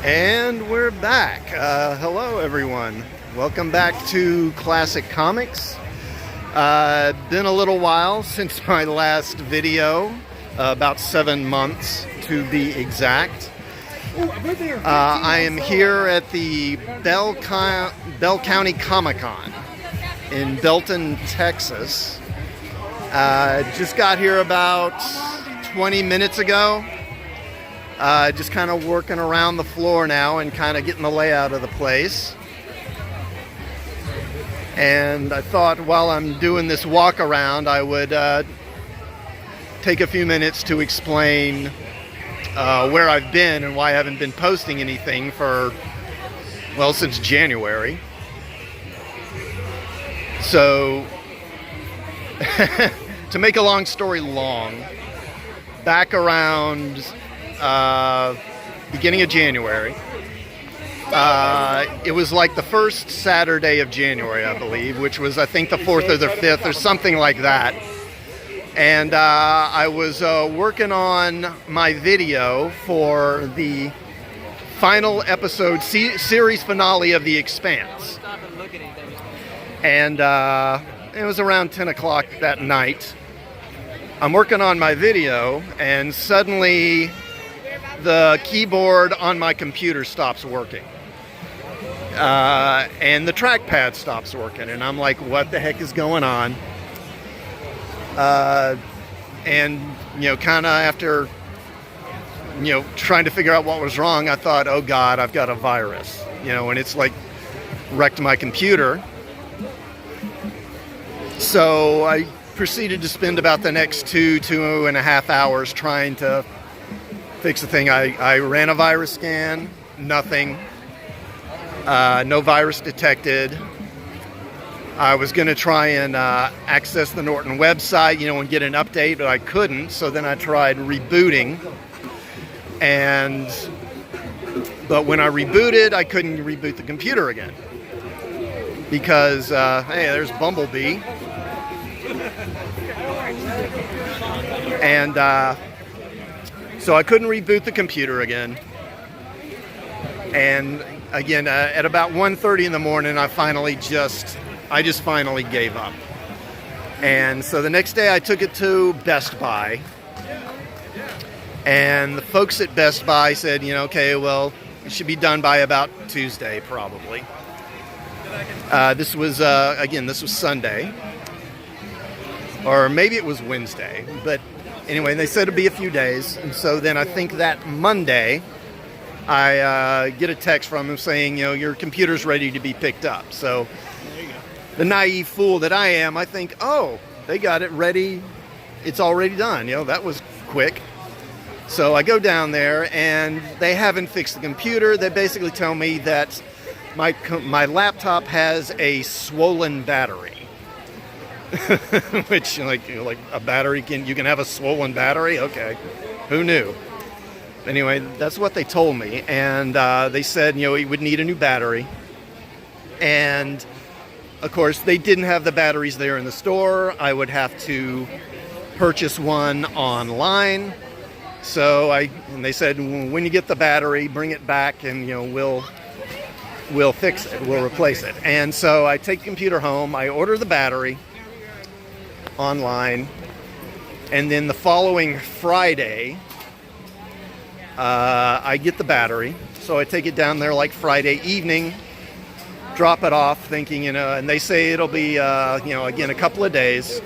And we're back. Hello, everyone. Welcome back to Classic Comics. Been a little while since my last video, about 7 months to be exact. I am here at the Bell County Comiccon in Belton, Texas. Just got here about 20 minutes ago. Just kind of working around the floor now and kind of getting the layout of the place. And I thought while I'm doing this walk around, I would take a few minutes to explain where I've been and why I haven't been posting anything for, well, since January. So, to make a long story long, back around beginning of January. It was like the first Saturday of January, I believe, which was, I think, the 4th or the 5th or something like that. And I was working on my video for the final episode, series finale of The Expanse. And it was around 10 o'clock that night. I'm working on my video, and suddenly the keyboard on my computer stops working. And the trackpad stops working. And I'm like, what the heck is going on? And, kind of after, trying to figure out what was wrong, I thought, oh God, I've got a virus. And it's like wrecked my computer. So I proceeded to spend about the next 2.5 hours trying to fix the thing. I ran a virus scan, nothing. No virus detected. I was going to try and access the Norton website, and get an update, but I couldn't. So then I tried rebooting. But when I rebooted, I couldn't reboot the computer again. Because, hey, there's Bumblebee. And so I couldn't reboot the computer again. And again, at about 1:30 in the morning, I just finally gave up. And so the next day I took it to Best Buy. And the folks at Best Buy said, okay, well, it should be done by about Tuesday, probably. This was Sunday. Or maybe it was Wednesday. But anyway, they said it'd be a few days. And so then I think that Monday, I get a text from them saying, your computer's ready to be picked up. So the naive fool that I am, I think, oh, they got it ready. It's already done. That was quick. So I go down there and they haven't fixed the computer. They basically tell me that my laptop has a swollen battery. Which, like a battery, you can have a swollen battery? Okay, who knew? Anyway, that's what they told me, and they said, it would need a new battery. And, of course, they didn't have the batteries there in the store. I would have to purchase one online. So they said, when you get the battery, bring it back, and, we'll fix it, we'll replace it. And so I take the computer home, I order the battery online, and then the following Friday, I get the battery. So I take it down there like Friday evening, drop it off, thinking, and they say it'll be, again, a couple of days.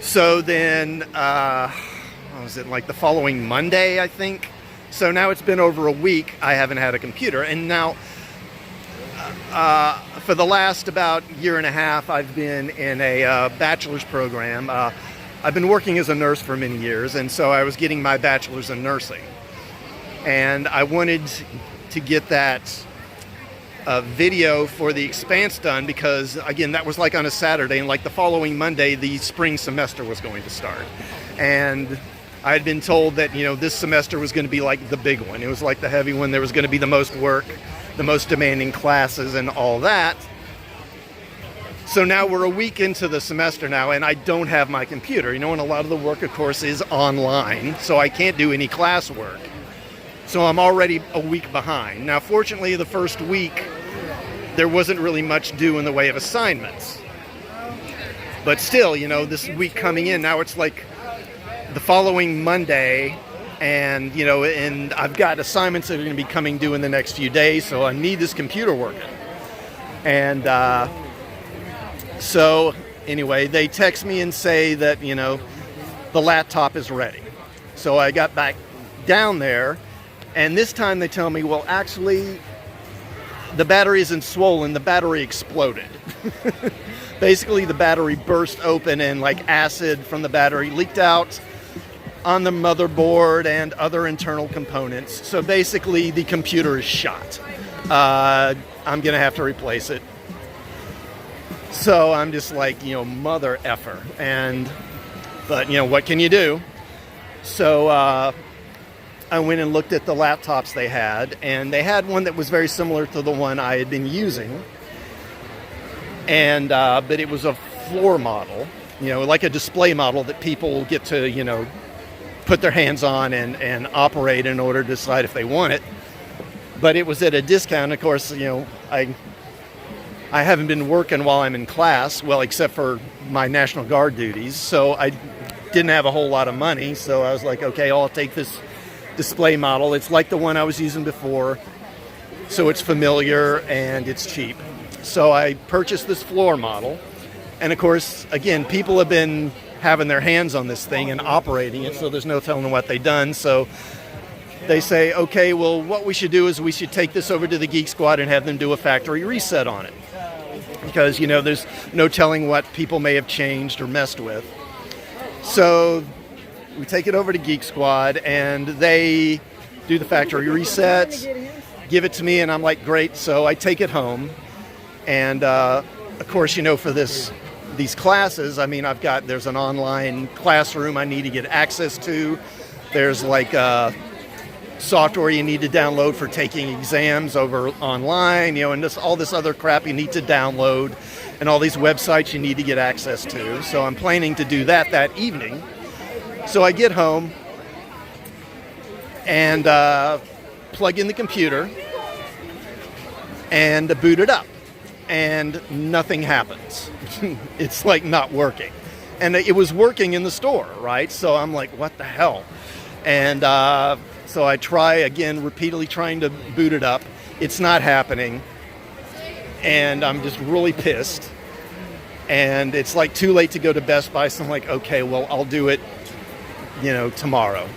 So then, what was it, like the following Monday, I think? So now it's been over a week, I haven't had a computer. And now, for the last about year and a half, I've been in a bachelor's program. I've been working as a nurse for many years, and so I was getting my bachelor's in nursing. And I wanted to get that video for The Expanse done because, again, that was like on a Saturday, and like the following Monday, the spring semester was going to start. And I had been told that, this semester was going to be like the big one. It was like the heavy one. There was going to be the most work, the most demanding classes, and all that. So now we're a week into the semester now, and I don't have my computer. And a lot of the work, of course, is online, so I can't do any classwork. So I'm already a week behind. Now, fortunately, the first week, there wasn't really much due in the way of assignments. But still, this week coming in, now it's like the following Monday, and, and I've got assignments that are going to be coming due in the next few days, so I need this computer working. And so, anyway, they text me and say that, the laptop is ready. So I got back down there, and this time they tell me, well, actually, the battery isn't swollen, the battery exploded. Basically, the battery burst open and like acid from the battery leaked out on the motherboard and other internal components. So basically, the computer is shot. I'm going to have to replace it. So I'm just like, mother effer. But, what can you do? So I went and looked at the laptops they had, and they had one that was very similar to the one I had been using. And but it was a floor model, like a display model that people get to, put their hands on and operate in order to decide if they want it. But it was at a discount. Of course, I haven't been working while I'm in class, well, except for my National Guard duties. So I didn't have a whole lot of money. So I was like, okay, I'll take this display model. It's like the one I was using before. So it's familiar and it's cheap. So I purchased this floor model. And of course, again, people have been having their hands on this thing and operating it. So there's no telling what they've done. So they say, okay, well, what we should do is we should take this over to the Geek Squad and have them do a factory reset on it. Because, there's no telling what people may have changed or messed with. So we take it over to Geek Squad, and they do the factory resets, give it to me, and I'm like, great. So I take it home. And, of course, for these classes, there's an online classroom I need to get access to. There's like software you need to download for taking exams over online, and all this other crap you need to download, and all these websites you need to get access to. So I'm planning to do that evening. So I get home and plug in the computer and boot it up, and nothing happens. It's like not working. And it was working in the store, right? So I'm like, what the hell? And so I try again, repeatedly trying to boot it up. It's not happening. And I'm just really pissed. And it's like too late to go to Best Buy. So I'm like, okay, well, I'll do it, tomorrow.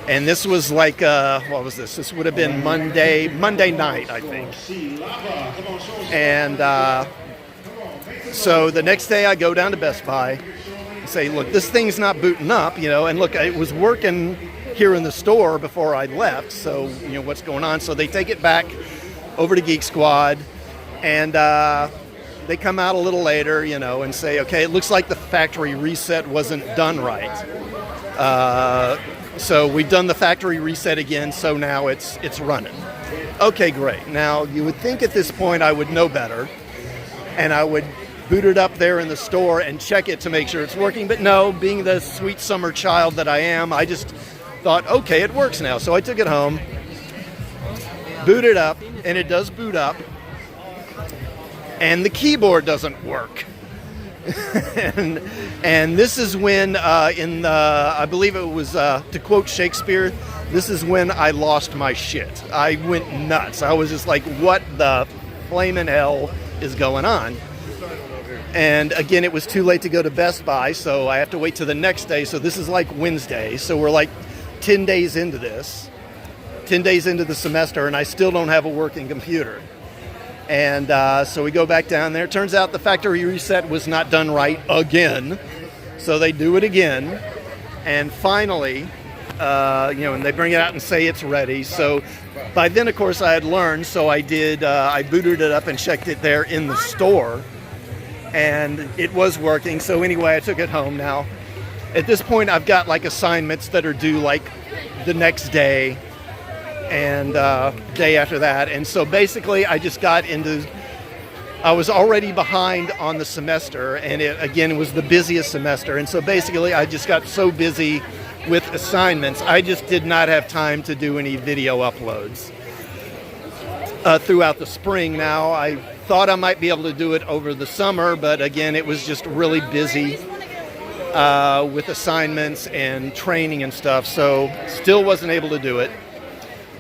And this was like, what was this? This would have been Monday night, I think. And so the next day I go down to Best Buy and say, look, this thing's not booting up, and look, it was working here in the store before I left. So, what's going on? So they take it back over to Geek Squad, and they come out a little later, and say, okay, it looks like the factory reset wasn't done right. So we've done the factory reset again, so now it's running. Okay, great. Now, you would think at this point I would know better, and I would boot it up there in the store and check it to make sure it's working. But no, being the sweet summer child that I am, I just thought, okay, it works now. So I took it home, boot it up, and it does boot up, and the keyboard doesn't work. and this is when, I believe it was, to quote Shakespeare, this is when I lost my shit. I went nuts. I was just like, what the flaming hell is going on? And again, it was too late to go to Best Buy, so I have to wait till the next day. So this is like Wednesday. So we're like 10 days into this, 10 days into the semester, and I still don't have a working computer. And so we go back down there. Turns out the factory reset was not done right again. So they do it again. And finally, and they bring it out and say it's ready. So by then, of course, I had learned. So I did, I booted it up and checked it there in the store. And it was working. So anyway, I took it home now. At this point, I've got like assignments that are due like the next day and day after that. And so basically I just got into, I was already behind on the semester, and it again was the busiest semester. And so basically I just got so busy with assignments. I just did not have time to do any video uploads throughout the spring. Now, I thought I might be able to do it over the summer, but again, it was just really busy with assignments and training and stuff, so still wasn't able to do it.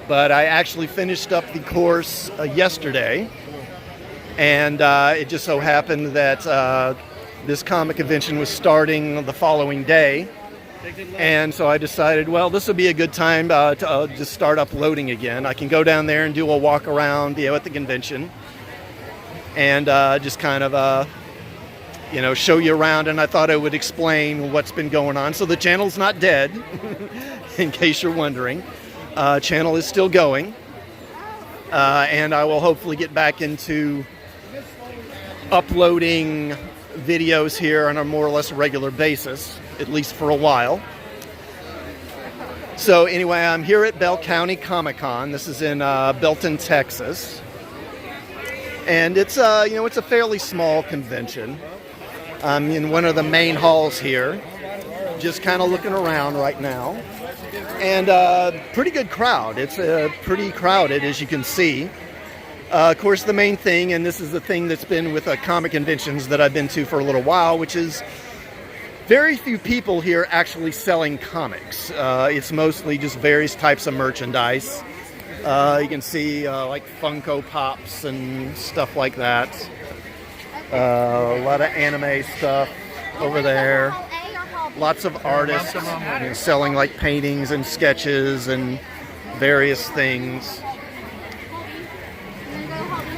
But I actually finished up the course yesterday, and it just so happened that this comic convention was starting the following day, and so I decided, well, this would be a good time to just start uploading again. I can go down there and do a walk around, at the convention, and just kind of show you around, and I thought I would explain what's been going on. So the channel's not dead, in case you're wondering. Channel is still going, and I will hopefully get back into uploading videos here on a more or less regular basis, at least for a while. So anyway, I'm here at Bell County Comiccon. This is in Belton, Texas, and it's it's a fairly small convention. I'm in one of the main halls here, just kind of looking around right now, and pretty good crowd. It's pretty crowded, as you can see. Of course, the main thing, and this is the thing that's been with comic conventions that I've been to for a little while, which is very few people here actually selling comics. It's mostly just various types of merchandise. You can see like Funko Pops and stuff like that. A lot of anime stuff over there. Lots of artists selling like paintings and sketches and various things.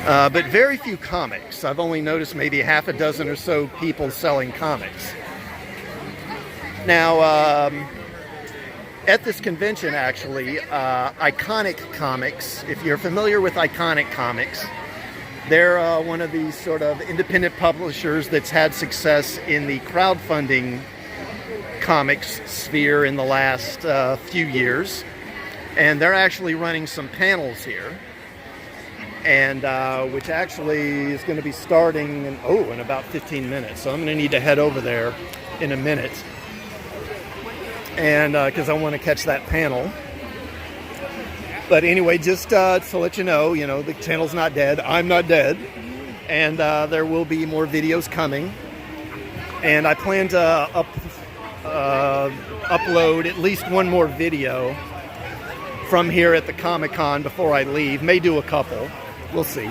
But very few comics. I've only noticed maybe half a dozen or so people selling comics. Now, at this convention, actually, Iconic Comics, if you're familiar with Iconic Comics, they're one of these sort of independent publishers that's had success in the crowdfunding comics sphere in the last few years. And they're actually running some panels here, and which actually is going to be starting in about 15 minutes. So I'm going to need to head over there in a minute, and because I want to catch that panel. But anyway, just to let you know, the channel's not dead. I'm not dead. And there will be more videos coming. And I plan to upload at least one more video from here at the Comic-Con before I leave. May do a couple. We'll see.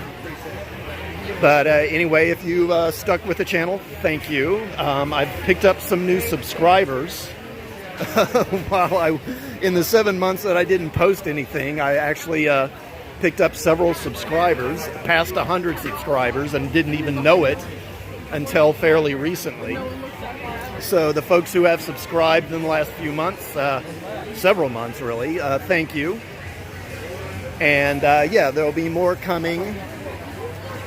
But anyway, if you stuck with the channel, thank you. I've picked up some new subscribers. In the 7 months that I didn't post anything, I actually picked up several subscribers, past 100 subscribers, and didn't even know it until fairly recently. So the folks who have subscribed in the last few months, several months really, thank you. And yeah, there'll be more coming,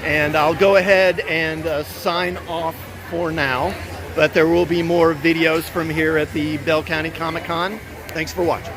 and I'll go ahead and sign off for now. But there will be more videos from here at the Bell County Comic Con. Thanks for watching.